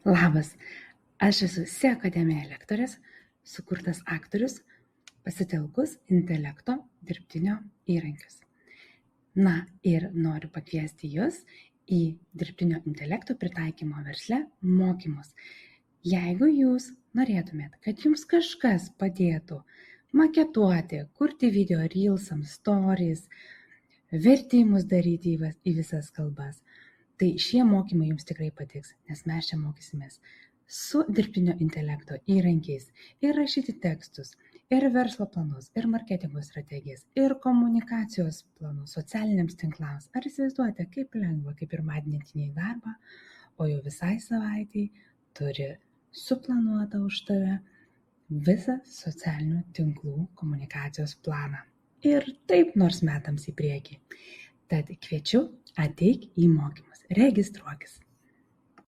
Labas, aš esu SE Akademija lektorės, sukurtas aktorius, pasitelkus intelekto dirbtinio įrankius. Na ir noriu pakviesti Jūs į dirbtinio intelekto pritaikymo versle mokymus. Jeigu Jūs norėtumėt, kad Jums kažkas padėtų maketuoti, kurti video reelsams, stories, vertimus daryti į visas kalbas, tai šie mokymai Jums tikrai patiks, nes mes čia mokysimės su dirbtinio intelekto įrankiais ir rašyti tekstus, ir verslo planus, ir marketingo strategijas, ir komunikacijos planus socialiniams tinklams. Ar įsivaizduojate, kaip lengva, kaip pirmadieninį darbą, o jau visai savaitai turi suplanuotą už tave visą socialinių tinklų komunikacijos planą. Ir taip nors metams į priekį. Tad kviečiu, ateik į mokymus, registruokis.